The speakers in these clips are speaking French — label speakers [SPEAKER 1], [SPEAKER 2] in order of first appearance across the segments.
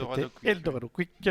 [SPEAKER 1] Eldorado Quick.
[SPEAKER 2] Eldorado Quick.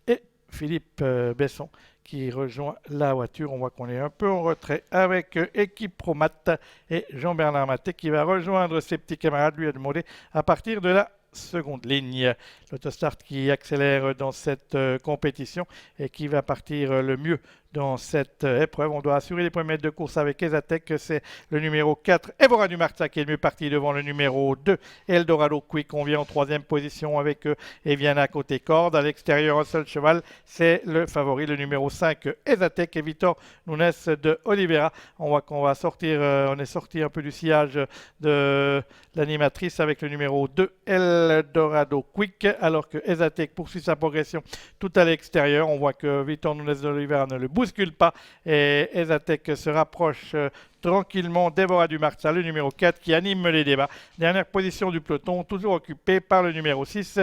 [SPEAKER 2] Et Philippe Besson qui rejoint la voiture. On voit qu'on est un peu en retrait avec Équipe Promat et Jean-Bernard Maté qui va rejoindre ses petits camarades, lui a demandé à partir de la seconde ligne. L'autostart qui accélère dans cette compétition et qui va partir le mieux dans cette épreuve. On doit assurer les premiers mètres de course avec Esatec. C'est le numéro 4, Evora du Marza, qui est le mieux parti devant le numéro 2, Eldorado Quick. On vient en troisième position avec Eviana côté corde. À l'extérieur, un seul cheval, c'est le favori, le numéro 5, Esatec et Vitor Nunes de Oliveira. On voit qu'on va sortir, on est sorti un peu du sillage de l'animatrice avec le numéro 2, Eldorado Quick, alors que Esatec poursuit sa progression tout à l'extérieur. On voit que Vitor Nunes de Oliveira ne le bouscule pas et Esatec se rapproche tranquillement d'Evora du Marza, le numéro 4 qui anime les débats. Dernière position du peloton, toujours occupée par le numéro 6,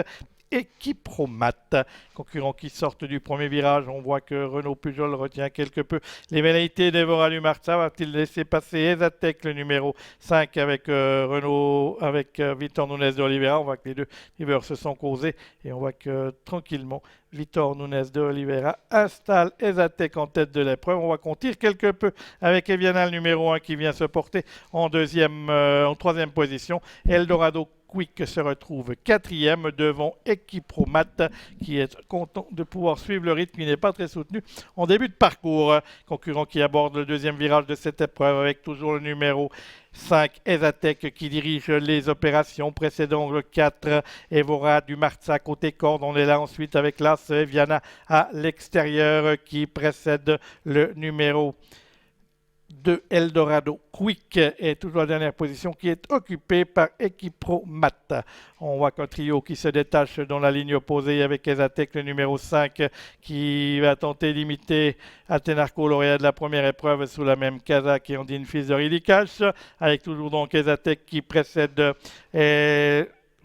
[SPEAKER 2] Equipromat. Concurrents qui sortent du premier virage. On voit que Renaud Pujol retient quelque peu les velléités d'Evora du Marza. Va-t-il laisser passer Esatec, le numéro 5, avec Renaud, avec Vitor Nunes de Oliveira. On voit que les deux drivers se sont causés et on voit que tranquillement Vitor Nunes de Oliveira installe Esatec en tête de l'épreuve. On voit qu'on tire quelque peu avec Eviana, le numéro 1, qui vient se porter en troisième position. Eldorado Quick se retrouve quatrième devant Equipromat qui est content de pouvoir suivre le rythme qui n'est pas très soutenu en début de parcours. Concurrent qui aborde le deuxième virage de cette épreuve avec toujours le numéro 5, Esatec qui dirige les opérations, précédant le 4, Evora du Marza côté corde. On est là ensuite avec l'As Eviana à l'extérieur qui précède le numéro 2, Eldorado Quick est toujours la dernière position qui est occupée par Equipromat. On voit qu'un trio qui se détache dans la ligne opposée avec Esatec, le numéro 5, qui va tenter d'imiter Atenarco, lauréat de la première épreuve sous la même casaque et Ondine fils de Ridicache, avec toujours donc Esatec qui précède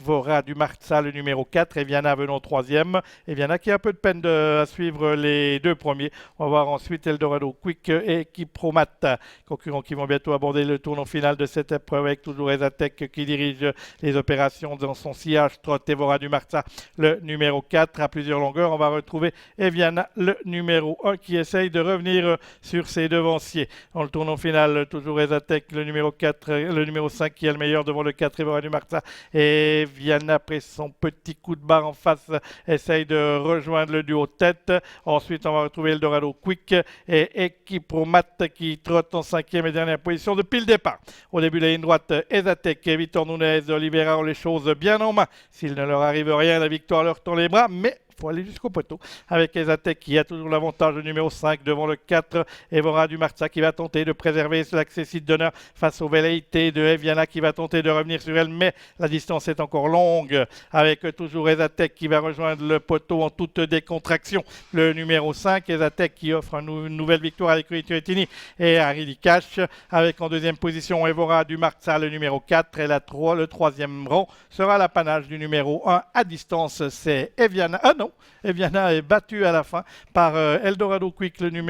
[SPEAKER 2] Evora du Marza, le numéro 4, Eviana venant troisième. Eviana qui a un peu de peine à suivre les deux premiers. On va voir ensuite Eldorado Quick et Equipromat, concurrents qui vont bientôt aborder le tournant final de cette épreuve avec toujours Esatec qui dirige les opérations dans son sillage. Trotte Evora du Marza, le numéro 4, à plusieurs longueurs. On va retrouver Eviana, le numéro 1, qui essaye de revenir sur ses devanciers. Dans le tournant final, toujours Esatec, le numéro 4, le numéro 5 qui est le meilleur devant le 4, Evora du Marza. Et Viana, après son petit coup de barre en face, essaye de rejoindre le duo tête. Ensuite, on va retrouver Eldorado Quick et Equipromat qui trotte en cinquième et dernière position depuis le départ. Au début de la ligne droite, Esatec et Vitor Nunes d'Oliveira ont les choses bien en main. S'il ne leur arrive rien, la victoire leur tend les bras, mais il faut aller jusqu'au poteau avec Esatec qui a toujours l'avantage, le numéro 5 devant le 4, Evora du Marza qui va tenter de préserver l'accessite d'honneur face aux velléités de Eviana qui va tenter de revenir sur elle, mais la distance est encore longue avec toujours Esatec qui va rejoindre le poteau en toute décontraction, le numéro 5, Esatec qui offre une nouvelle victoire à l'écurie Turetini et à Ridicache, avec en deuxième position Evora du Marza, le numéro 4, et le troisième rang sera l'apanage du numéro 1 à distance, c'est Eviana. Ah non, Eviana est battue à la fin par Eldorado Quick, le numéro